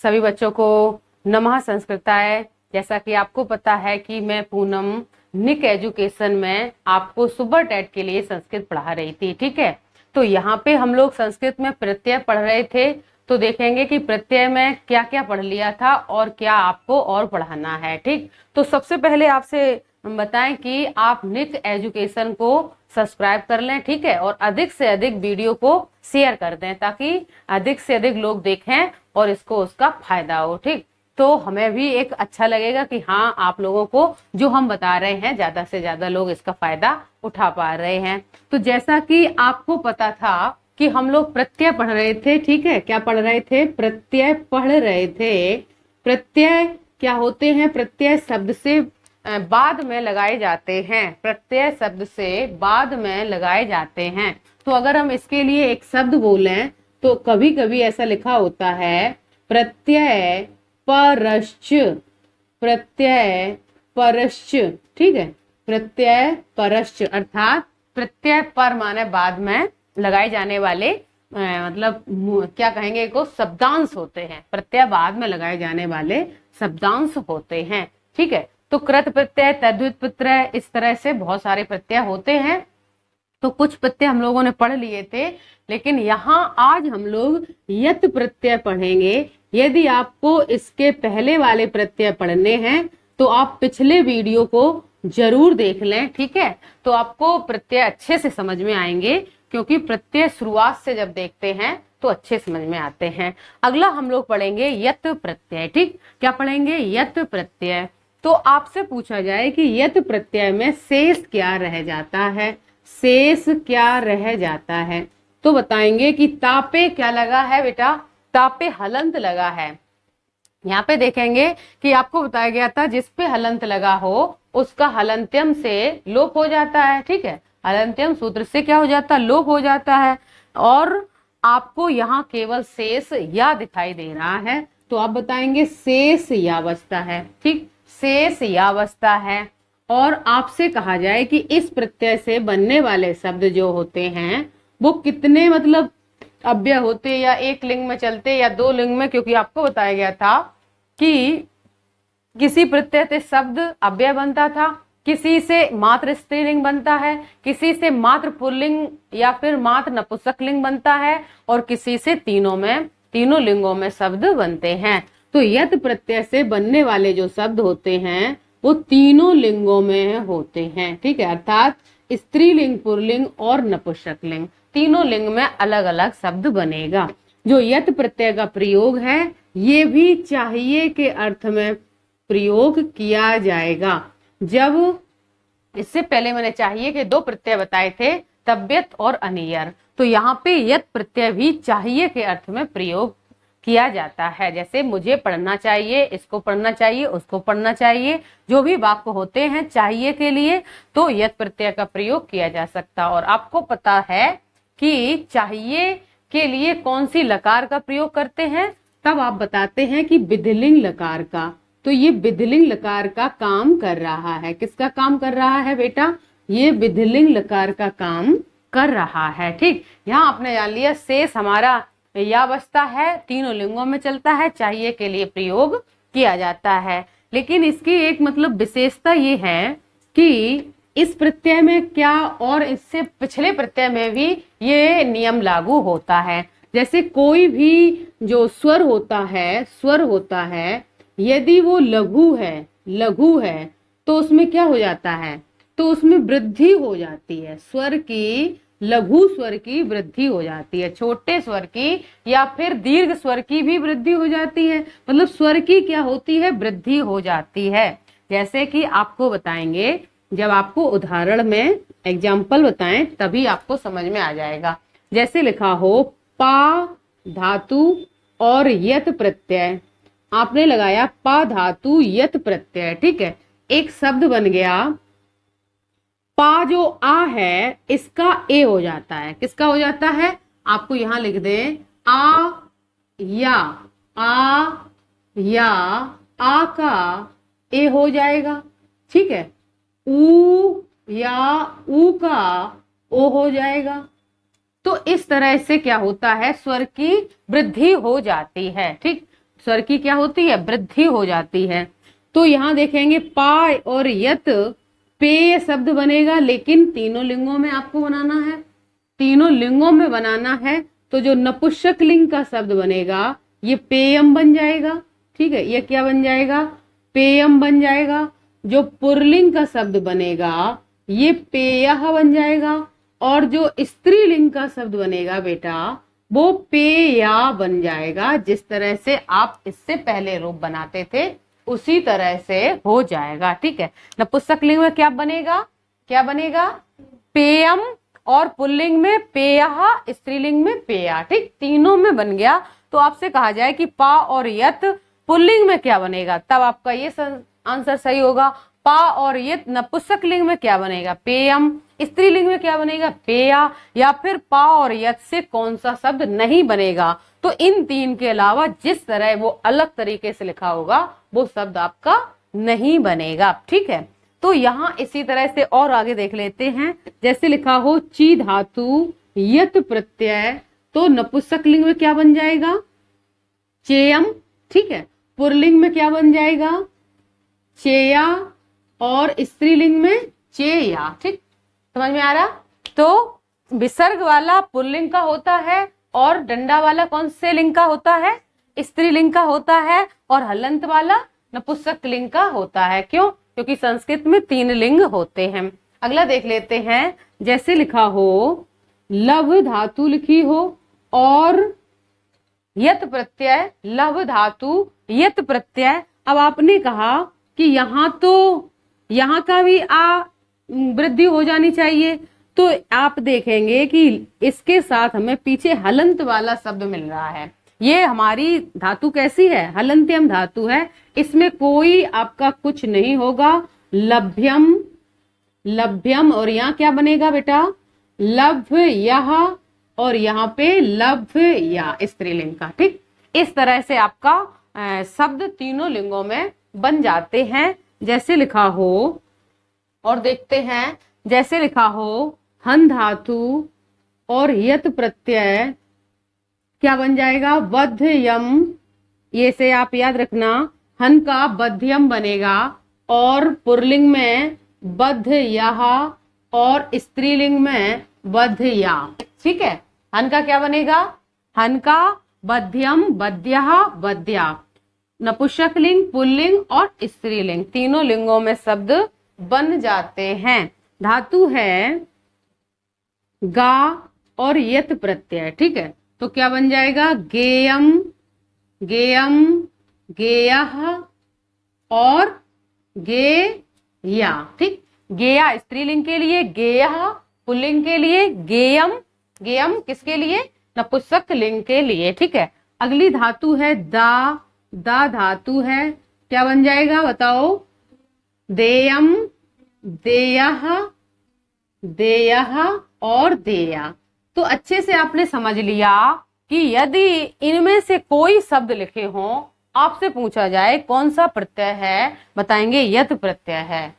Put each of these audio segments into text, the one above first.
सभी बच्चों को नमः संस्कृताय। जैसा कि आपको पता है कि मैं पूनम निक एजुकेशन में आपको सुपर टेट के लिए संस्कृत पढ़ा रही थी, ठीक है। तो यहाँ पे हम लोग संस्कृत में प्रत्यय पढ़ रहे थे, तो देखेंगे कि प्रत्यय में क्या क्या पढ़ लिया था और क्या आपको और पढ़ाना है, ठीक। तो सबसे पहले आपसे बताएं कि आप निक एजुकेशन को सब्सक्राइब कर लें, ठीक है, और अधिक से अधिक वीडियो को शेयर कर दें ताकि अधिक से अधिक लोग देखें और इसको उसका फायदा हो, ठीक। तो हमें भी एक अच्छा लगेगा कि हाँ, आप लोगों को जो हम बता रहे हैं ज्यादा से ज्यादा लोग इसका फायदा उठा पा रहे हैं। तो जैसा कि आपको पता था कि हम लोग प्रत्यय पढ़ रहे थे, ठीक है। क्या पढ़ रहे थे? प्रत्यय पढ़ रहे थे। प्रत्यय क्या होते हैं? प्रत्यय शब्द से बाद में लगाए जाते हैं। प्रत्यय शब्द से बाद में लगाए जाते हैं। तो अगर हम इसके लिए एक शब्द बोलें तो कभी कभी ऐसा लिखा होता है प्रत्यय परश्च, प्रत्यय परश्च, ठीक है। प्रत्यय परश्च अर्थात प्रत्यय पर माने बाद में लगाए जाने वाले मतलब क्या कहेंगे को शब्दांश होते हैं। प्रत्यय बाद में लगाए जाने वाले शब्दांश होते हैं, ठीक है। तो कृत प्रत्यय, तद्धित प्रत्यय, इस तरह से बहुत सारे प्रत्यय होते हैं। तो कुछ प्रत्यय हम लोगों ने पढ़ लिए थे, लेकिन यहाँ आज हम लोग यत प्रत्यय पढ़ेंगे। यदि आपको इसके पहले वाले प्रत्यय पढ़ने हैं तो आप पिछले वीडियो को जरूर देख लें, ठीक है। तो आपको प्रत्यय अच्छे से समझ में आएंगे, क्योंकि प्रत्यय शुरुआत से जब देखते हैं तो अच्छे समझ में आते हैं। अगला हम लोग पढ़ेंगे यत प्रत्यय, ठीक। क्या पढ़ेंगे? यत प्रत्यय। तो आपसे पूछा जाए कि यत प्रत्यय में शेष क्या रह जाता है? शेष क्या रह जाता है? तो बताएंगे कि तापे क्या लगा है बेटा? तापे हलंत लगा है। यहाँ पे देखेंगे कि आपको बताया गया था जिस पे हलंत लगा हो उसका हलंत्यम से लोप हो जाता है, ठीक है। हलंत्यम सूत्र से क्या हो जाता है? लोप हो जाता है। और आपको यहाँ केवल शेष या दिखाई दे रहा है, तो आप बताएंगे शेष या बचता है, ठीक। शेष या बचता है। और आपसे कहा जाए कि इस प्रत्यय से बनने वाले शब्द जो होते हैं वो कितने मतलब अव्यय होते, या एक लिंग में चलते या दो लिंग में, क्योंकि आपको बताया गया था कि किसी प्रत्यय से शब्द अव्यय बनता था, किसी से मात्र स्त्रीलिंग बनता है, किसी से मात्र पुल्लिंग या फिर मात्र नपुंसकलिंग बनता है, और किसी से तीनों लिंगों में शब्द बनते हैं। तो यत प्रत्यय से बनने वाले जो शब्द होते हैं वो तीनों लिंगों में होते हैं, ठीक है। अर्थात स्त्रीलिंग, पुल्लिंग और नपुंसकलिंग, तीनों लिंग में अलग अलग शब्द बनेगा। जो यत प्रत्यय का प्रयोग है ये भी चाहिए के अर्थ में प्रयोग किया जाएगा। जब इससे पहले मैंने चाहिए के दो प्रत्यय बताए थे, तब्यत और अनियर। तो यहाँ पे यत प्रत्यय भी चाहिए के अर्थ में प्रयोग किया जाता है। जैसे मुझे पढ़ना चाहिए, इसको पढ़ना चाहिए, उसको पढ़ना चाहिए, जो भी वाक्य होते हैं चाहिए के लिए, तो यत प्रत्यय का प्रयोग किया जा सकता। और आपको पता है कि चाहिए के लिए कौन सी लकार का प्रयोग करते हैं, तब आप बताते हैं कि विधिलिंग लकार का। तो ये विधिलिंग लकार का काम कर रहा है। किसका काम कर रहा है बेटा? ये विधिलिंग लकार का काम कर रहा है, ठीक। यहाँ आपने जान लिया शेष हमारा या बचता है, तीनों लिंगों में चलता है, चाहिए के लिए प्रयोग किया जाता है। लेकिन इसकी एक मतलब विशेषता ये है कि इस प्रत्यय में क्या और इससे पिछले प्रत्यय में भी ये नियम लागू होता है। जैसे कोई भी जो स्वर होता है, यदि वो लघु है तो उसमें क्या हो जाता है? तो उसमें वृद्धि हो जाती है। स्वर की, लघु स्वर की वृद्धि हो जाती है, छोटे स्वर की या फिर दीर्घ स्वर की भी वृद्धि हो जाती है। मतलब स्वर की क्या होती है? वृद्धि हो जाती है। जैसे कि आपको बताएंगे, जब आपको उदाहरण में एग्जाम्पल बताएं तभी आपको समझ में आ जाएगा। जैसे लिखा हो पा धातु और यत प्रत्यय, आपने लगाया पा धातु यत प्रत्यय, ठीक है। एक शब्द बन गया। पा जो आ है इसका ए हो जाता है। किसका हो जाता है? आपको यहां लिख दें आ या आ का ए हो जाएगा, ठीक है। ऊ या ऊ का ओ हो जाएगा। तो इस तरह से क्या होता है? स्वर की वृद्धि हो जाती है, ठीक। स्वर की क्या होती है, वृद्धि हो जाती है। तो यहाँ देखेंगे पा और यत, पेय शब्द बनेगा, लेकिन तीनों लिंगों में आपको बनाना है, तीनों लिंगों में बनाना है। तो जो नपुंसक लिंग का शब्द बनेगा ये पेयम बन जाएगा, ठीक है, ये क्या बन जाएगा, पेयम बन जाएगा। जो पुरलिंग का शब्द बनेगा ये पेयः बन जाएगा, और जो स्त्रीलिंग का शब्द बनेगा बेटा वो पेया बन जाएगा। जिस तरह से आप इससे पहले रूप बनाते थे उसी तरह से हो जाएगा, ठीक है। नपुंसक लिंग में क्या बनेगा, क्या बनेगा, पेयम, और पुल्लिंग में पेयः, स्त्रीलिंग में पेया, ठीक, तीनों में बन गया। तो आपसे कहा जाए कि पा और यत पुल्लिंग में क्या बनेगा, तब आपका ये आंसर सही होगा। पा और यत नपुंसक लिंग में क्या बनेगा, पेयम, स्त्रीलिंग में क्या बनेगा, पेया, या फिर पा और यत से कौन सा शब्द नहीं बनेगा। तो इन तीन के अलावा जिस तरह वो अलग तरीके से लिखा होगा वो शब्द आपका नहीं बनेगा, ठीक है। तो यहाँ इसी तरह से और आगे देख लेते हैं। जैसे लिखा हो ची धातु यत प्रत्यय, तो नपुंसक लिंग में क्या बन जाएगा, चेयम, ठीक है। पुरलिंग में क्या बन जाएगा, चेया, और स्त्रीलिंग में चेया, ठीक, समझ में आ रहा। तो विसर्ग वाला पुल्लिंग का होता है और डंडा वाला कौन से लिंग का होता है, स्त्रीलिंग का होता है, और हलंत वाला नपुंसक लिंग का होता है। क्यों, क्योंकि संस्कृत में 3 लिंग होते हैं। अगला देख लेते हैं। जैसे लिखा हो लव धातु लिखी हो और यत प्रत्यय, लव धातु यत प्रत्यय। अब आपने कहा कि यहाँ का भी वृद्धि हो जानी चाहिए, तो आप देखेंगे कि इसके साथ हमें पीछे हलंत वाला शब्द मिल रहा है। ये हमारी धातु कैसी है, हलंत्यम धातु है, इसमें कोई आपका कुछ नहीं होगा। लभ्यम, लभ्यम, और यहाँ क्या बनेगा बेटा, लभ्य यह, और यहाँ पे लभ्य या, स्त्रीलिंग का, ठीक। इस तरह से आपका शब्द तीनों लिंगों में बन जाते हैं। जैसे लिखा हो, और देखते हैं, जैसे लिखा हो हन धातु और यत प्रत्यय क्या बन जाएगा, बध्यम। ये से आप याद रखना, हन का बध्यम बनेगा, और पुरलिंग में बध्ययः, और स्त्रीलिंग में बध्यया, ठीक है। हन का क्या बनेगा, हन का बध्यम, बध्यः, बध्या। नपुंसक लिंग, पुल्लिंग और स्त्रीलिंग, तीनों लिंगों में शब्द बन जाते हैं। धातु है गा और यत प्रत्यय, ठीक है, तो क्या बन जाएगा, गेयम, गेयम, गेयः और गेया, ठीक। गेया स्त्रीलिंग के लिए, गेयः पुल्लिंग के लिए, गेयम, गेयम किसके लिए, नपुंसक लिंग के लिए, ठीक है। अगली धातु है दा, दा धातु है, क्या बन जाएगा बताओ, देयम, देयः, देयः और देया। तो अच्छे से आपने समझ लिया कि यदि इनमें से कोई शब्द लिखे हों, आपसे पूछा जाए कौन सा प्रत्यय है, बताएंगे यत प्रत्यय है।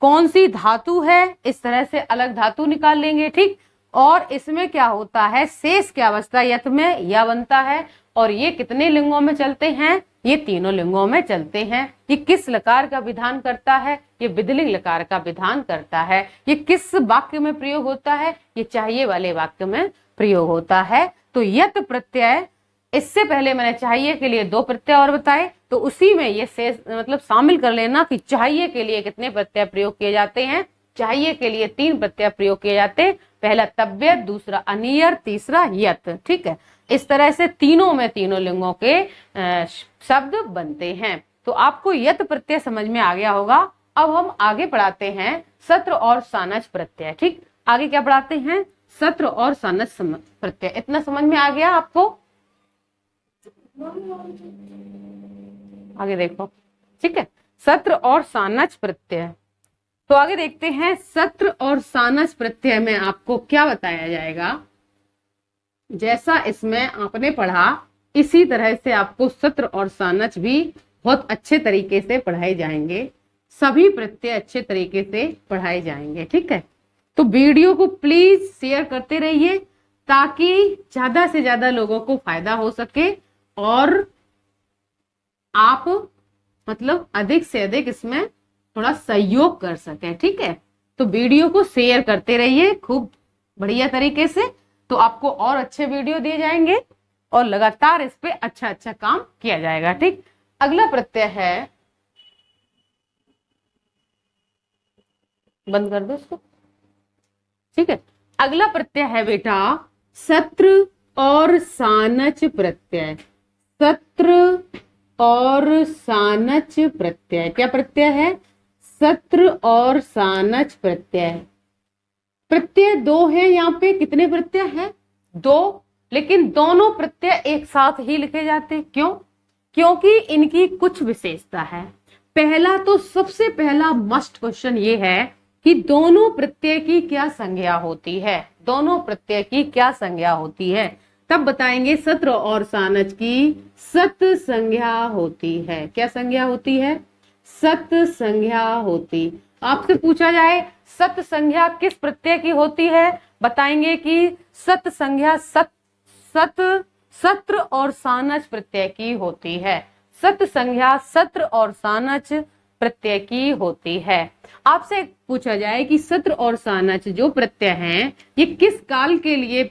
कौन सी धातु है, इस तरह से अलग धातु निकाल लेंगे, ठीक। और इसमें क्या होता है, शेष क्या बचता है, यत में या बनता है, और ये कितने लिंगों में चलते हैं, ये तीनों लिंगों में चलते हैं। ये किस लकार का विधान करता है, ये विधिलिंग लकार का विधान करता है। ये किस वाक्य में प्रयोग होता है, ये चाहिए वाले वाक्य में प्रयोग होता है। तो यत प्रत्यय, इससे पहले मैंने चाहिए के लिए 2 प्रत्यय और बताए, तो उसी में ये शेष मतलब शामिल कर लेना कि चाहिए के लिए कितने प्रत्यय प्रयोग किए जाते हैं। चाहिए के लिए 3 प्रत्यय प्रयोग किए जाते हैं, पहला तव्य, दूसरा अनियर, तीसरा यत, ठीक है। इस तरह से तीनों में तीनों लिंगों के शब्द बनते हैं। तो आपको यत प्रत्यय समझ में आ गया होगा। अब हम आगे पढ़ाते हैं सत्र और सानच प्रत्यय, ठीक। आगे क्या पढ़ाते हैं, सत्र और सानच प्रत्यय। इतना समझ में आ गया आपको, आगे देखो, ठीक है, सत्र और सानच प्रत्यय। तो आगे देखते हैं सत्र और सानच प्रत्यय में आपको क्या बताया जाएगा। जैसा इसमें आपने पढ़ा इसी तरह से आपको सत्र और सानच भी बहुत अच्छे तरीके से पढ़ाए जाएंगे। सभी प्रत्यय अच्छे तरीके से पढ़ाए जाएंगे, ठीक है। तो वीडियो को प्लीज शेयर करते रहिए ताकि ज्यादा से ज्यादा लोगों को फायदा हो सके और मतलब अधिक से अधिक इसमें थोड़ा सहयोग कर सके। ठीक है, तो वीडियो को शेयर करते रहिए खूब बढ़िया तरीके से, तो आपको और अच्छे वीडियो दिए जाएंगे और लगातार इस पे अच्छा अच्छा काम किया जाएगा। ठीक, अगला प्रत्यय है, बंद कर दो इसको। ठीक है, अगला प्रत्यय है बेटा सत्र और सानच प्रत्यय। सत्र और सानच प्रत्यय, क्या प्रत्यय है? सत्र और सानच प्रत्यय। प्रत्यय दो है यहाँ पे, कितने प्रत्यय है? दो, लेकिन दोनों प्रत्यय एक साथ ही लिखे जाते। क्यों? क्योंकि इनकी कुछ विशेषता है। पहला तो सबसे पहला मस्ट क्वेश्चन ये है कि दोनों प्रत्यय की क्या संज्ञा होती है। दोनों प्रत्यय की क्या संज्ञा होती है, तब बताएंगे। सत्र और सानच की सत संज्ञा होती है। क्या संज्ञा होती है? सत संज्ञा होती। आपसे पूछा जाए सत संज्ञा किस प्रत्यय की होती है, बताएंगे कि सत संज्ञा सत्र और सानच प्रत्यय की होती है। सत संज्ञा सत्र और सानच प्रत्यय की होती है। आपसे पूछा जाए कि सत्र और सानच जो प्रत्यय हैं ये किस काल के लिए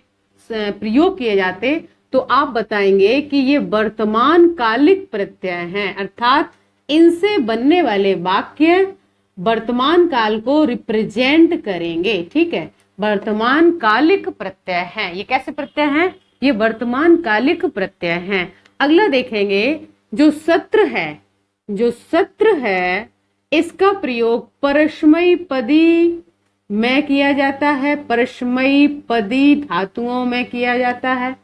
प्रयोग किए जाते, तो आप बताएंगे कि ये वर्तमान कालिक प्रत्यय हैं, अर्थात इनसे बनने वाले वाक्य वर्तमान काल को रिप्रेजेंट करेंगे। ठीक है, वर्तमान कालिक प्रत्यय हैं। ये कैसे प्रत्यय हैं? ये वर्तमान कालिक प्रत्यय हैं। अगला देखेंगे, जो सत्र है, जो सत्र है इसका प्रयोग परस्मैपदी पदी में किया जाता है। परस्मैपदी पदी धातुओं में किया जाता है।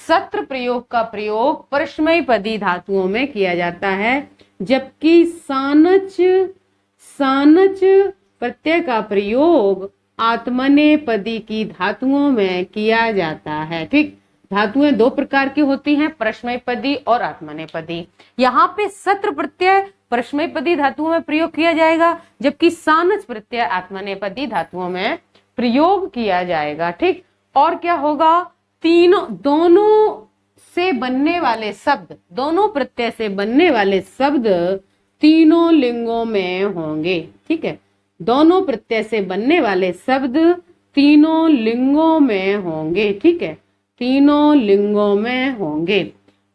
सत्र प्रयोग का प्रयोग परस्मैपदी पदी धातुओं में किया जाता है, जबकि सानच प्रत्यय का प्रयोग आत्मनेपदी की धातुओं में किया जाता है। ठीक, धातुएं दो प्रकार की होती हैं, परस्मैपदी और आत्मनेपदी। यहाँ पे सत्र प्रत्यय परस्मैपदी धातुओं में प्रयोग किया जाएगा, जबकि सानच प्रत्यय आत्मनेपदी धातुओं में प्रयोग किया जाएगा। ठीक, और क्या होगा? दोनों से बनने वाले शब्द, दोनों प्रत्यय से बनने वाले शब्द तीनों लिंगों में होंगे। ठीक है, दोनों प्रत्यय से बनने वाले शब्द तीनों लिंगों में होंगे। ठीक है, तीनों लिंगों में होंगे।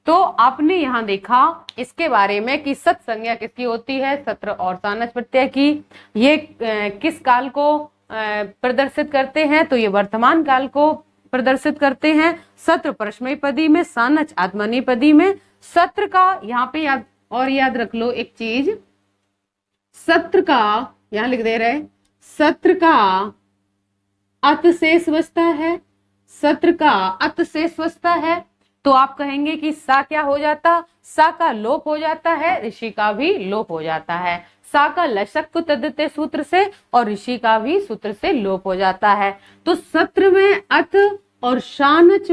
तो आपने यहाँ देखा इसके बारे में कि सत संज्ञा किसकी होती है, सत्र और सानच प्रत्यय की। ये किस काल को प्रदर्शित करते हैं, तो ये वर्तमान काल को प्रदर्शित करते हैं। सत्र परस्मैपदी में, सानच आत्मनेपदी में। सत्र का यहाँ पे याद रख लो एक चीज, सत्र का यहां लिख दे रहे, सत्र का अत शेष बचता है। सत्र का अत शेष बचता है, तो आप कहेंगे कि सा क्या हो जाता? सा का लोप हो जाता है, ऋषि का भी लोप हो जाता है। सा का लशक को तद्धित सूत्र से और ऋषि का भी सूत्र से लोप हो जाता है। तो सत्र में अत और सानच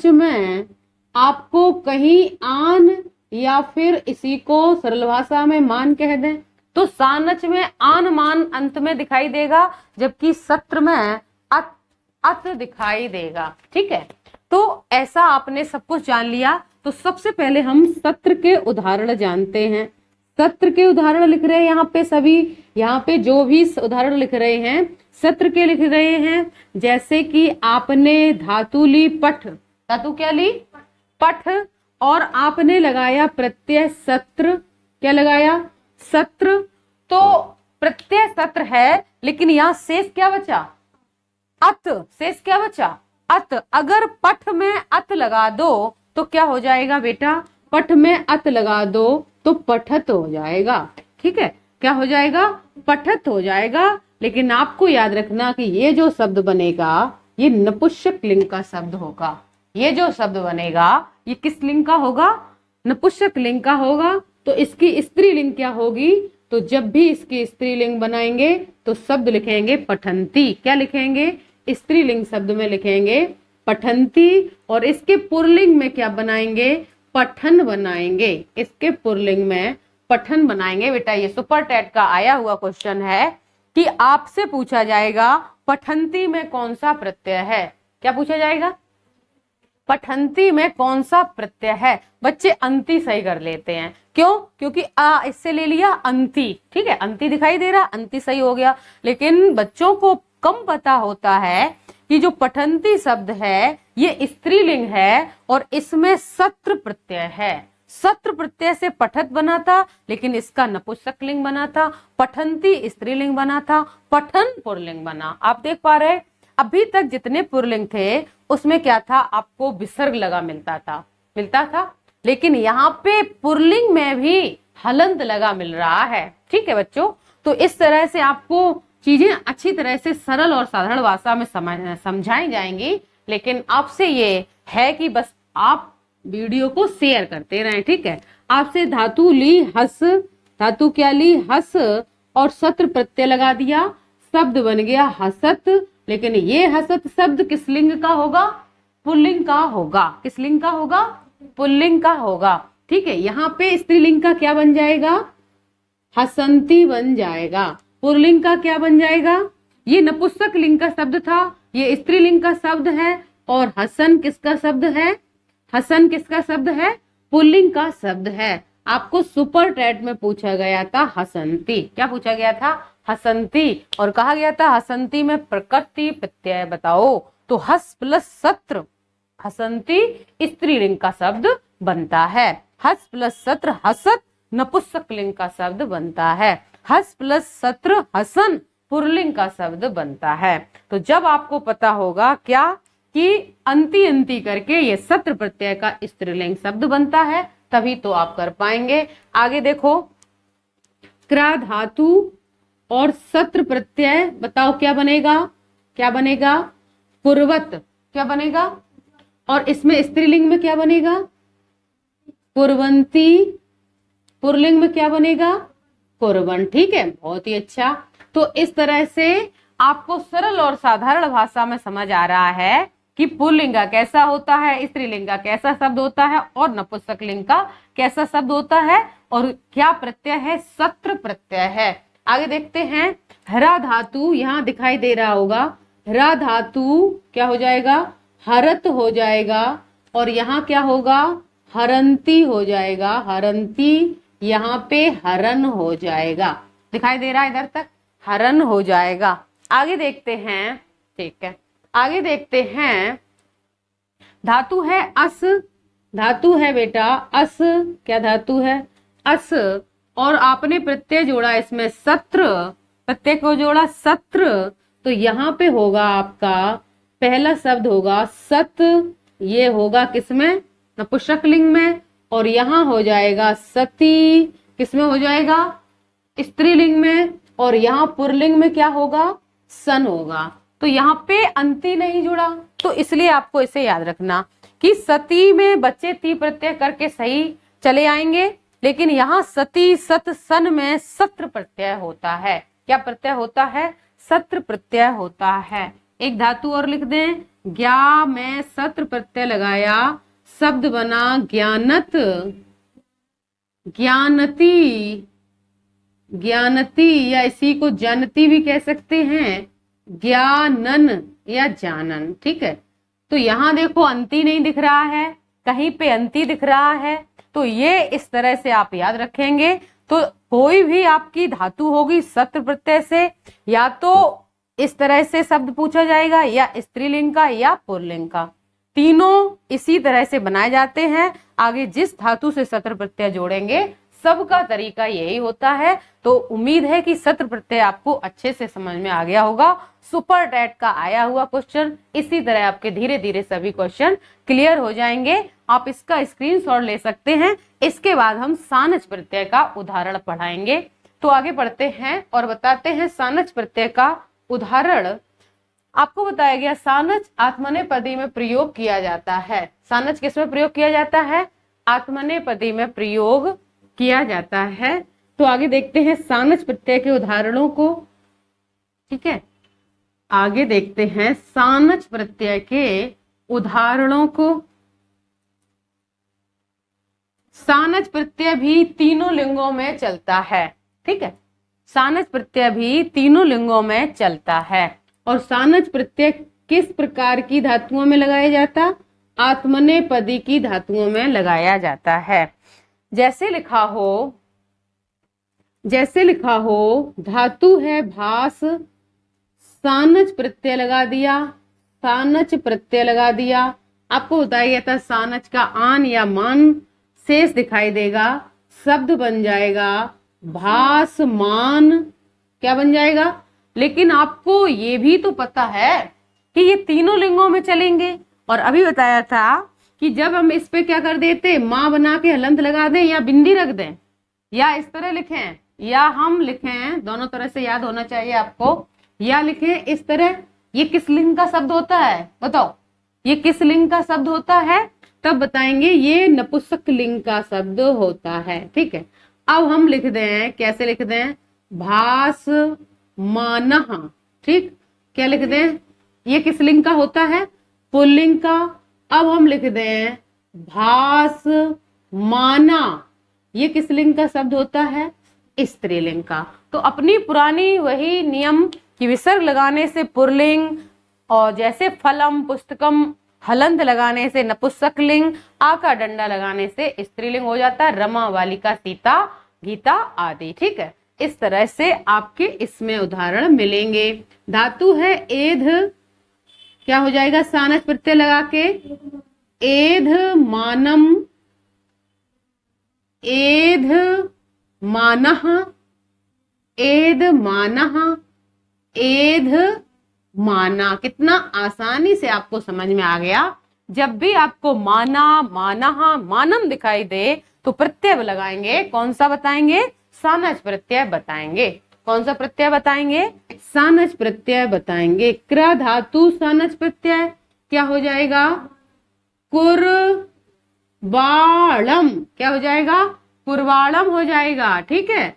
में आपको कहीं आन या फिर इसी को सरल भाषा में मान कह दें, तो सानच में आन मान अंत में दिखाई देगा, जबकि सत्र में अत दिखाई देगा। ठीक है, तो ऐसा आपने सब कुछ जान लिया। तो सबसे पहले हम सत्र के उदाहरण जानते हैं। सत्र के उदाहरण लिख रहे हैं यहाँ पे सभी, यहाँ पे जो भी उदाहरण लिख रहे हैं सत्र के लिख रहे हैं। जैसे कि आपने धातु ली पठ, धातु क्या ली? पठ, और आपने लगाया प्रत्यय सत्र। क्या लगाया? सत्र। तो प्रत्यय सत्र है, लेकिन यहाँ शेष क्या बचा? अत। शेष क्या बचा? अत। अगर पठ में अत लगा दो तो क्या हो जाएगा बेटा? पठ में अत लगा दो तो पठत हो जाएगा। ठीक है, क्या हो जाएगा? पठत हो जाएगा। लेकिन आपको याद रखना कि ये जो शब्द बनेगा ये नपुंसक लिंग का शब्द होगा। ये जो शब्द बनेगा ये किस लिंग का होगा? नपुंसक लिंग का होगा। तो इसकी स्त्रीलिंग क्या होगी? तो जब भी इसकी स्त्रीलिंग बनाएंगे तो शब्द लिखेंगे पठंती। क्या लिखेंगे? स्त्रीलिंग शब्द में लिखेंगे पठंती। और इसके पुल्लिंग में क्या बनाएंगे? पठन बनाएंगे। इसके पुल्लिंग में पठन बनाएंगे। बेटा ये सुपर टेट का आया हुआ क्वेश्चन है कि आपसे पूछा जाएगा पठंती में कौन सा प्रत्यय है। क्या पूछा जाएगा? पठंती में कौन सा प्रत्यय है? बच्चे अंति सही कर लेते हैं, क्यों? क्योंकि आ इससे ले लिया अंति, ठीक है, अंति दिखाई दे रहा, अंति सही हो गया। लेकिन बच्चों को कम पता होता है कि जो पठंती शब्द है ये स्त्रीलिंग है और इसमें सत्र प्रत्यय है। सत्र प्रत्यय से पठत बना था, लेकिन इसका नपुंसकलिंग बना था। पठंती स्त्रीलिंग बना था, पठन पुल्लिंग बना। आप देख पा रहे हैं, अभी तक जितने पुल्लिंग थे उसमें क्या था, आपको विसर्ग लगा मिलता था, लेकिन यहाँ पे पुल्लिंग में भी हलंत लगा मिल रहा है। ठीक है बच्चों, तो इस तरह से आपको चीजें अच्छी तरह से सरल और साधारण भाषा में समझाई जाएंगी। लेकिन आपसे ये है कि बस आप वीडियो को शेयर करते रहें, ठीक है। आपसे धातु ली हस, धातु क्या ली? हस, और सत्र प्रत्यय लगा दिया, शब्द बन गया हसत। लेकिन ये हसत शब्द किस लिंग का होगा? पुल्लिंग का होगा। किस लिंग का होगा? पुल्लिंग का होगा, ठीक है। यहाँ पे स्त्रीलिंग का क्या बन जाएगा? हसंती बन जाएगा। पुल्लिंग का क्या बन जाएगा? ये नपुंसक लिंग का शब्द था, ये स्त्रीलिंग का शब्द है। और हसन किसका शब्द है? हसन किसका शब्द है? पुल्लिंग का शब्द है। आपको सुपर टेट में पूछा गया था हसंती। क्या पूछा गया था? हसंती। और कहा गया था हसंती में प्रकृति प्रत्यय बताओ, तो हस प्लस सत्र हसंती स्त्रीलिंग का शब्द बनता है। हस प्लस सत्र हसत नपुंसक लिंग का शब्द बनता है। हस प्लस सत्र हसन पुल्लिंग का शब्द बनता है। तो जब आपको पता होगा क्या कि अंति अंति करके ये सत्र प्रत्यय का स्त्रीलिंग शब्द बनता है, तभी तो आप कर पाएंगे। आगे देखो, क्रा धातु और सत्र प्रत्यय बताओ क्या बनेगा? क्या बनेगा? पूर्वत। क्या बनेगा? और इसमें स्त्रीलिंग में क्या बनेगा? पूर्वंती। पुल्लिंग में क्या बनेगा? कुर्बन। ठीक है, बहुत ही अच्छा। तो इस तरह से आपको सरल और साधारण भाषा में समझ आ रहा है कि पुल्लिंग का कैसा होता है, स्त्रीलिंग का कैसा शब्द होता है और नपुंसक लिंग का कैसा शब्द होता है, और क्या प्रत्यय है? सत्र प्रत्यय है। आगे देखते हैं, हरा धातु यहाँ दिखाई दे रहा होगा। हरा धातु क्या हो जाएगा? हरत हो जाएगा। और यहाँ क्या होगा? हरंती हो जाएगा। हरंती, यहाँ पे हरन हो जाएगा। दिखाई दे रहा है इधर तक? हरन हो जाएगा। आगे देखते हैं, ठीक है, आगे देखते हैं, धातु है अस। धातु है बेटा अस। क्या धातु है? अस। और आपने प्रत्यय जोड़ा इसमें सत्र, प्रत्यय को जोड़ा सत्र, तो यहाँ पे होगा आपका पहला शब्द होगा सत। ये होगा किसमें? नपुंसक लिंग में। और यहाँ हो जाएगा सती। किसमें हो जाएगा? स्त्रीलिंग में। और यहाँ पुल्लिंग में क्या होगा? सन होगा। तो यहाँ पे अंति नहीं जुड़ा, तो इसलिए आपको इसे याद रखना कि सती में बच्चे ती प्रत्यय करके सही चले आएंगे, लेकिन यहाँ सती सत सन में सत्र प्रत्यय होता है। क्या प्रत्यय होता है? सत्र प्रत्यय होता है। एक धातु और लिख दें, ज्ञा में सत्र प्रत्यय लगाया, शब्द बना ज्ञानत। ज्ञानती, ज्ञानती या इसी को जानती भी कह सकते हैं, ज्ञानन या जानन। ठीक है, तो यहाँ देखो अंति नहीं दिख रहा है, कहीं पे अंति दिख रहा है, तो ये इस तरह से आप याद रखेंगे। तो कोई भी आपकी धातु होगी सत्र प्रत्यय से, या तो इस तरह से शब्द पूछा जाएगा, या स्त्रीलिंग का या पुल्लिंग का, तीनों इसी तरह से बनाए जाते हैं। आगे जिस धातु से सत्र प्रत्यय जोड़ेंगे सबका तरीका यही होता है। तो उम्मीद है कि सत्र प्रत्यय आपको अच्छे से समझ में आ गया होगा। सुपर टेट का आया हुआ क्वेश्चन, इसी तरह आपके धीरे धीरे सभी क्वेश्चन क्लियर हो जाएंगे। आप इसका स्क्रीनशॉट ले सकते हैं। इसके बाद हम सानच प्रत्यय का उदाहरण पढ़ाएंगे। तो आगे बढ़ते हैं और बताते हैं सानच प्रत्यय का उदाहरण। आपको बताया गया सानच आत्मनेपदी में प्रयोग किया जाता है। सानच किसमें प्रयोग किया जाता है? आत्मनेपदी में प्रयोग किया जाता है। तो आगे देखते हैं सानच प्रत्यय के उदाहरणों को। ठीक है, आगे देखते हैं सानच प्रत्यय के उदाहरणों को। सानच प्रत्यय भी तीनों लिंगों में चलता है। ठीक है, सानच प्रत्यय भी तीनों लिंगों में चलता है। और सानच प्रत्यय किस प्रकार की धातुओं में लगाया जाता? आत्मनेपदी की धातुओं में लगाया जाता है। जैसे लिखा हो धातु है भास, सानच प्रत्यय लगा दिया, सानच प्रत्यय लगा दिया। आपको बताया गया था सानच का आन या मान शेष दिखाई देगा, शब्द बन जाएगा भासमान। क्या बन जाएगा? लेकिन आपको ये भी तो पता है कि ये तीनों लिंगों में चलेंगे, और अभी बताया था कि जब हम इस पे क्या कर देते, माँ बना के हलंत लगा दें या बिंदी रख दें, या इस तरह लिखें, या हम लिखें, दोनों तरह से याद होना चाहिए आपको, या लिखें इस तरह। ये किस लिंग का शब्द होता है? बताओ, ये किस लिंग का शब्द होता है? तब बताएंगे ये नपुंसक लिंग का शब्द होता है। ठीक है, अब हम लिख दें, कैसे लिख दें? भास मानह। ठीक, क्या लिख दें? ये किस लिंग का होता है? पुल्लिंग का। अब हम लिख दें भास माना, ये किस लिंग का शब्द होता है? स्त्रीलिंग का। तो अपनी पुरानी वही नियम कि विसर्ग लगाने से पुल्लिंग, और जैसे फलम पुस्तकम हलंत लगाने से नपुंसक लिंग, आ का डंडा लगाने से स्त्रीलिंग हो जाता है, रमा बालिका सीता गीता आदि। ठीक है, इस तरह से आपके इसमें उदाहरण मिलेंगे। धातु है एध, क्या हो जाएगा? सानच प्रत्यय लगा के एध मानम, एध मानह, एध मानह, एध माना। कितना आसानी से आपको समझ में आ गया। जब भी आपको माना, मानह, मानम दिखाई दे तो प्रत्यय लगाएंगे। कौन सा बताएंगे? सानच प्रत्यय बताएंगे। कौन सा प्रत्यय बताएंगे? सानच प्रत्यय बताएंगे। क्र धातु सानच प्रत्यय क्या हो जाएगा? कुरबाणम। क्या हो जाएगा? कुरवाणम हो जाएगा। ठीक है,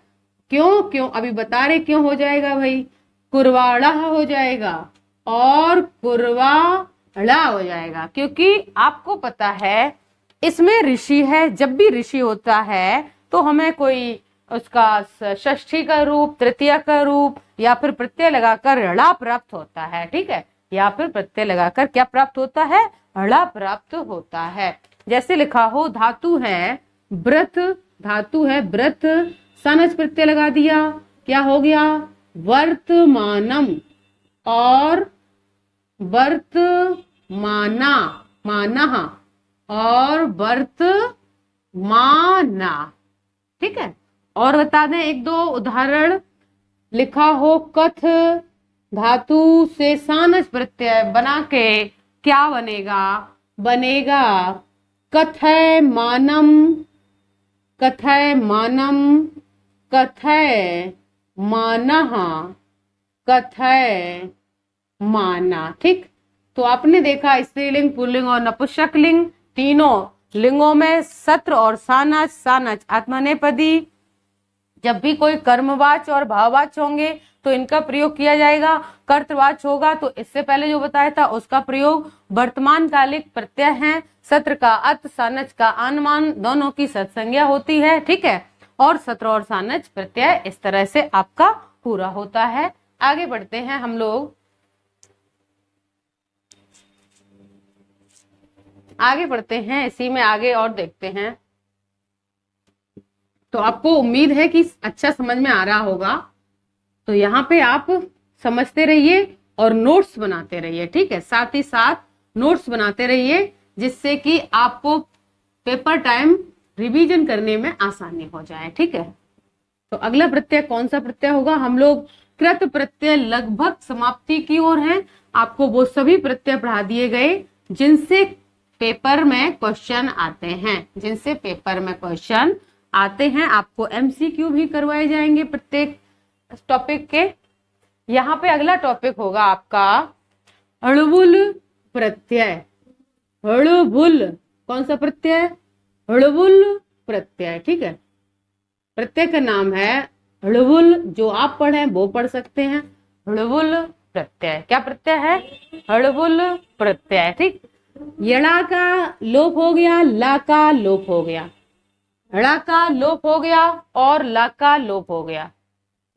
क्यों अभी बता रहे क्यों हो जाएगा भाई। कुरवाड़ा हो जाएगा और कुरवाड़ा हो जाएगा, क्योंकि आपको पता है इसमें ऋषि है। जब भी ऋषि होता है तो हमें कोई उसका षष्ठी का रूप, तृतीया का रूप, या फिर प्रत्यय लगाकर ऋणा प्राप्त होता है। ठीक है, या फिर प्रत्यय लगाकर क्या प्राप्त होता है? ऋणा प्राप्त होता है। जैसे लिखा हो धातु है व्रत, धातु है व्रत, सानच प्रत्यय लगा दिया, क्या हो गया? वर्तमानम, और वर्तमाना, माना, और वर्तमाना। ठीक है, और बता दें एक दो उदाहरण। लिखा हो कथ, धातु से सानच प्रत्यय बना के क्या बनेगा? बनेगा कथय मानम, कथय मानम, कथय मानह, कथय माना। ठीक, तो आपने देखा स्त्रीलिंग, पुल्लिंग और नपुंसक लिंग, तीनों लिंगों में सत्र और सानच, सानच आत्मनेपदी। जब भी कोई कर्मवाच और भाववाच होंगे तो इनका प्रयोग किया जाएगा। कर्तवाच होगा तो इससे पहले जो बताया था उसका प्रयोग वर्तमान कालिक प्रत्यय है। सत्र का अत, सानच का आनमान, दोनों की सत्संज्ञा होती है। ठीक है, और सत्र और सानच प्रत्यय इस तरह से आपका पूरा होता है। आगे बढ़ते हैं हम लोग, आगे बढ़ते हैं, इसी में आगे और देखते हैं। तो आपको उम्मीद है कि अच्छा समझ में आ रहा होगा। तो यहाँ पे आप समझते रहिए और नोट्स बनाते रहिए। ठीक है, साथ ही साथ नोट्स बनाते रहिए, जिससे कि आपको पेपर टाइम रिवीजन करने में आसानी हो जाए। ठीक है, तो अगला प्रत्यय कौन सा प्रत्यय होगा? हम लोग कृत प्रत्यय लगभग समाप्ति की ओर हैं। आपको वो सभी प्रत्यय पढ़ा दिए गए जिनसे पेपर में क्वेश्चन आते हैं, जिनसे पेपर में क्वेश्चन आते हैं। आपको एमसीक्यू भी करवाए जाएंगे प्रत्येक टॉपिक के। यहाँ पे अगला टॉपिक होगा आपका अड़बुल प्रत्यय। अड़बुल कौन सा प्रत्यय? अड़बुल प्रत्यय। ठीक है, प्रत्यय का नाम है अड़बुल। जो आप पढ़े वो पढ़ सकते हैं। अड़बुल प्रत्यय क्या प्रत्यय है? अड़बुल प्रत्यय। ठीक, यड़ा का लोप हो गया, ला का लोप हो गया, ड़ा का लोप हो गया और ला का लोप हो गया।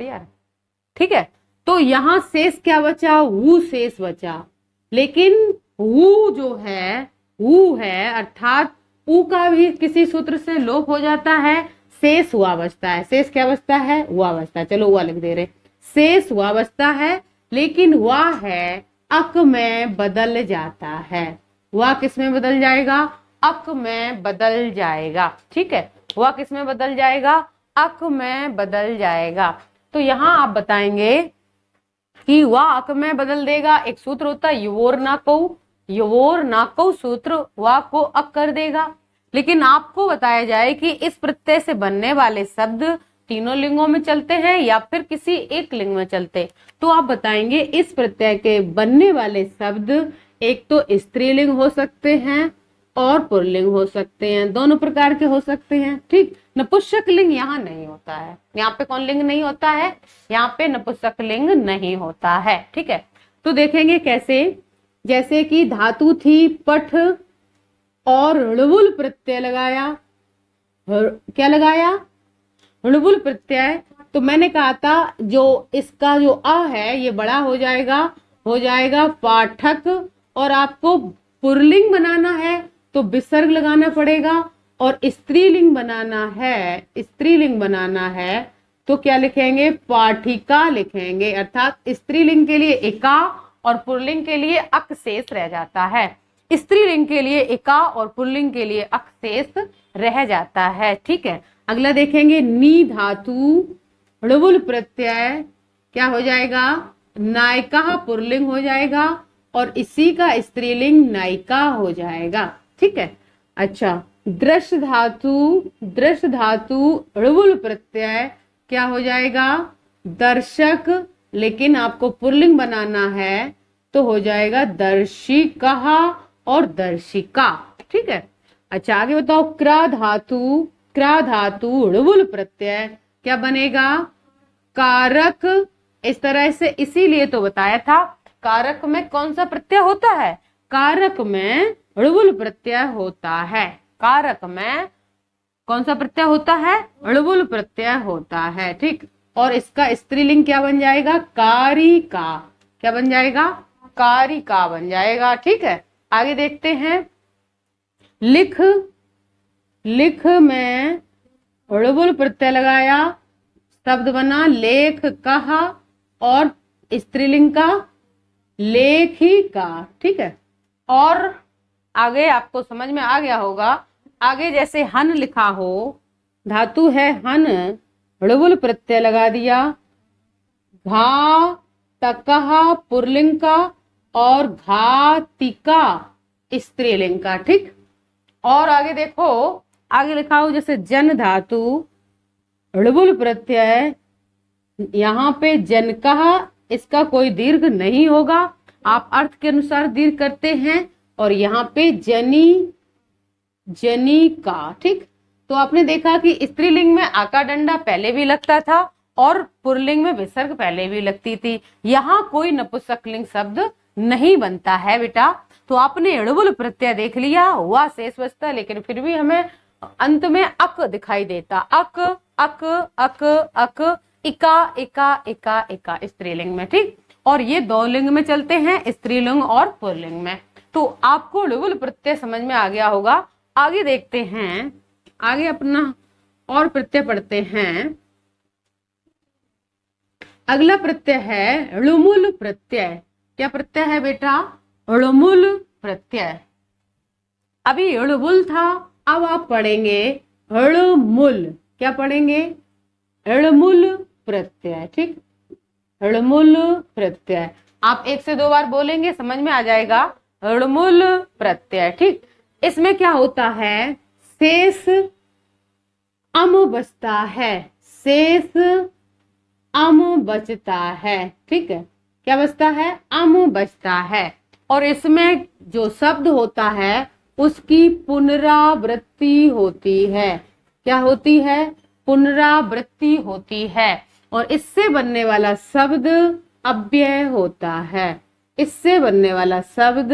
ठीक है, तो यहां शेष क्या बचा? वू शेष बचा। लेकिन वू जो है ऊ है, अर्थात ऊ का भी किसी सूत्र से लोप हो जाता है, शेष हुआ बचता है। शेष क्या बचता है? हुआ बचता है। चलो हुआ लिख दे रहे, शेष हुआ बचता है, लेकिन वह है अक में बदल जाता है। वह किस में बदल जाएगा? अक में बदल जाएगा। ठीक है, वह किस में बदल जाएगा? अक में बदल जाएगा। तो यहां आप बताएंगे कि वह अक में बदल देगा। एक सूत्र होता है युवोर ना कऊ सूत्र वह को अक कर देगा। लेकिन आपको बताया जाए कि इस प्रत्यय से बनने वाले शब्द तीनों लिंगों में चलते हैं या फिर किसी एक लिंग में चलते, तो आप बताएंगे इस प्रत्यय के बनने वाले शब्द एक तो स्त्रीलिंग हो सकते हैं और पुल्लिंग हो सकते हैं, दोनों प्रकार के हो सकते हैं। ठीक, नपुंसक लिंग यहाँ नहीं होता है। यहाँ पे कौन लिंग नहीं होता है? यहाँ पे नपुंसक लिंग नहीं होता है। ठीक है, तो देखेंगे कैसे। जैसे कि धातु थी पठ और ऋणवुल प्रत्यय लगाया। क्या लगाया? ऋणवुल प्रत्यय। तो मैंने कहा था जो इसका जो अ है ये बड़ा हो जाएगा पाठक, और आपको पुल्लिंग बनाना है तो विसर्ग लगाना पड़ेगा, और स्त्रीलिंग बनाना है तो क्या लिखेंगे? पाठिका लिखेंगे। अर्थात स्त्रीलिंग के लिए एका और पुल्लिंग के लिए अक शेष रह जाता है। स्त्रीलिंग के लिए एका और पुल्लिंग के लिए अक शेष रह जाता है। ठीक है, अगला देखेंगे नी धातु ऋणवुल प्रत्यय क्या हो जाएगा? नायिका पुल्लिंग हो जाएगा, और इसी का स्त्रीलिंग नायिका हो जाएगा। ठीक है, अच्छा दृश्य धातु ऋणवुल प्रत्यय क्या हो जाएगा? दर्शक, लेकिन आपको पुल्लिंग बनाना है तो हो जाएगा दर्शिका और दर्शिका। ठीक है, अच्छा आगे बताओ क्रा धातु ऋणवुल प्रत्यय क्या बनेगा? कारक। इस तरह से, इसीलिए तो बताया था कारक में कौन सा प्रत्यय होता है? कारक में ऋणवुल प्रत्यय होता है। कारक में कौन सा प्रत्यय होता है? ऋणवुल प्रत्यय होता है। ठीक, और इसका स्त्रीलिंग क्या बन जाएगा? कारिका। क्या बन जाएगा? कारिका बन जाएगा। ठीक है, आगे देखते हैं। लिख में ऋणवुल प्रत्यय लगाया, शब्द बना लेख कहा, और स्त्रीलिंग का लेखिका। ठीक है, और आगे आपको समझ में आ गया होगा। आगे जैसे हन लिखा हो, धातु है हन, ऋणवुल प्रत्यय लगा दिया, घा तकहा पुल्लिंग का और घातिका स्त्रीलिंग का। ठीक, और आगे देखो, आगे लिखा हो जैसे जन धातु ऋणवुल प्रत्यय, यहाँ पे जन कहा, इसका कोई दीर्घ नहीं होगा, आप अर्थ के अनुसार दीर्घ करते हैं, और यहाँ पे जनी का। ठीक, तो आपने देखा कि स्त्रीलिंग में आका डंडा पहले भी लगता था और पुल्लिंग में विसर्ग पहले भी लगती थी। यहाँ कोई नपुंसकलिंग शब्द नहीं बनता है बेटा। तो आपने ऋणवुल प्रत्यय देख लिया, हुआ शेष बचता, लेकिन फिर भी हमें अंत में अक दिखाई देता। अक अक अक अक, इका इका इका इका स्त्रीलिंग में। ठीक, और ये दो लिंग में चलते हैं, स्त्रीलिंग और पुल्लिंग में। तो आपको ऋणवुल प्रत्यय समझ में आ गया होगा। आगे देखते हैं, आगे अपना और प्रत्यय पढ़ते हैं। अगला प्रत्यय है ऋणमुल प्रत्यय। क्या प्रत्यय है बेटा? ऋणमुल प्रत्यय। अभी ऋणमुल था, अब आप पढ़ेंगे ऋणमुल। क्या पढ़ेंगे? ऋणमुल प्रत्यय। ठीक, ऋणमुल प्रत्यय आप 1 से 2 बार बोलेंगे, समझ में आ जाएगा। ऋणमुल प्रत्यय। ठीक, इसमें क्या होता है? शेष अम बचता है, शेष अम बचता है। ठीक है, क्या बचता है? अम बचता है, और इसमें जो शब्द होता है उसकी पुनरावृत्ति होती है। क्या होती है? पुनरावृत्ति होती है, और इससे बनने वाला शब्द अव्यय होता है। इससे बनने वाला शब्द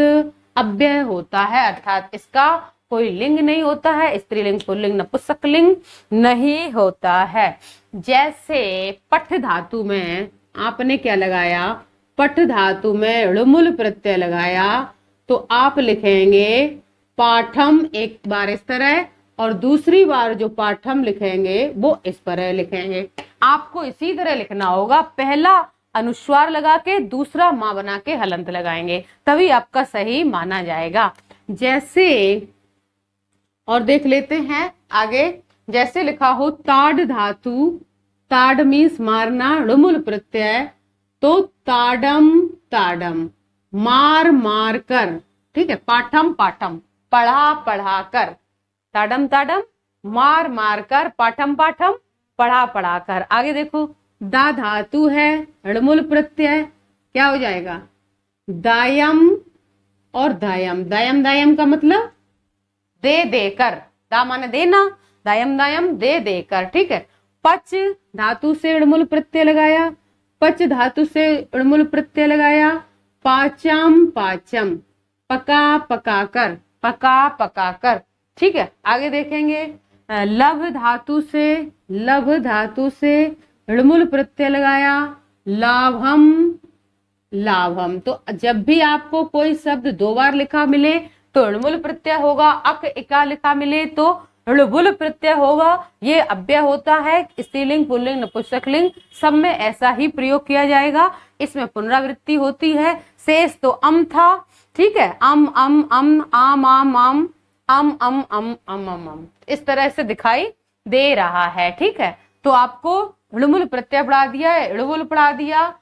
अव्यय होता है, अर्थात इसका कोई लिंग नहीं होता है, स्त्रीलिंग पुल्लिंग नपुंसकलिंग नहीं होता है। जैसे पठ धातु में आपने क्या लगाया? पठ धातु में ऋणमुल प्रत्यय लगाया, तो आप लिखेंगे पाठम एक बार इस तरह और दूसरी बार जो पाठम लिखेंगे वो इस तरह लिखेंगे। आपको इसी तरह लिखना होगा, पहला अनुस्वार लगा के दूसरा माँ बना के हलंत लगाएंगे, तभी आपका सही माना जाएगा। जैसे और देख लेते हैं आगे, जैसे लिखा हो ताड़ धातु, ताड़ मीन्स मारना, ड़ुमुल प्रत्यय, तो ताडम ताडम, मार मार कर, ठीक है, पाठम पाठम, पढ़ा पढ़ा कर, ताडम ताडम, मार मार कर, पाठम पाठम, पढ़ा पढ़ा कर। आगे देखो, दा धातु है, ड़मुल प्रत्यय, क्या हो जाएगा, दायम और दायम, दायम दायम का मतलब दे देकर, दा माने देना, दायम दायम दे देकर, ठीक है। पच धातु से ड़मुल प्रत्यय लगाया, पच धातु से ड़मुल प्रत्यय लगाया, पाचम पाचम, पका पका कर, पका पका कर, ठीक है। आगे देखेंगे, लभ धातु से ऋमुल प्रत्यय लगाया, लाभम लाभम। तो जब भी आपको कोई शब्द दो बार लिखा मिले तो ऋमुल प्रत्यय होगा, अक इका लिखा मिले तो ऋबुल प्रत्यय होगा। ये अव्यय होता है, स्त्रीलिंग पुल्लिंग नपुंसकलिंग सब में ऐसा ही प्रयोग किया जाएगा। इसमें पुनरावृत्ति होती है। शेष तो अम था, ठीक है, अम अम अम आम आम आम अम अम अम अम अम अम, इस तरह से दिखाई दे रहा है, ठीक है। तो आपको ऋमुल प्रत्यय पढ़ा दिया है, ऋबुल पढ़ा दिया,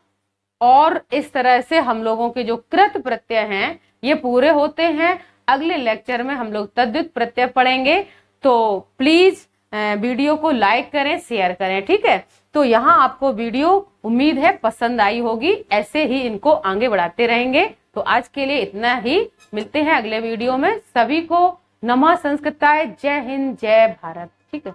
और इस तरह से हम लोगों के जो कृत प्रत्यय हैं ये पूरे होते हैं। अगले लेक्चर में हम लोग तद्धित प्रत्यय पढ़ेंगे, तो प्लीज वीडियो को लाइक करें, शेयर करें, ठीक है। तो यहाँ आपको वीडियो उम्मीद है पसंद आई होगी, ऐसे ही इनको आगे बढ़ाते रहेंगे। तो आज के लिए इतना ही, मिलते हैं अगले वीडियो में। सभी को नमः संस्कृताय, जय हिंद जय भारत, ठीक है।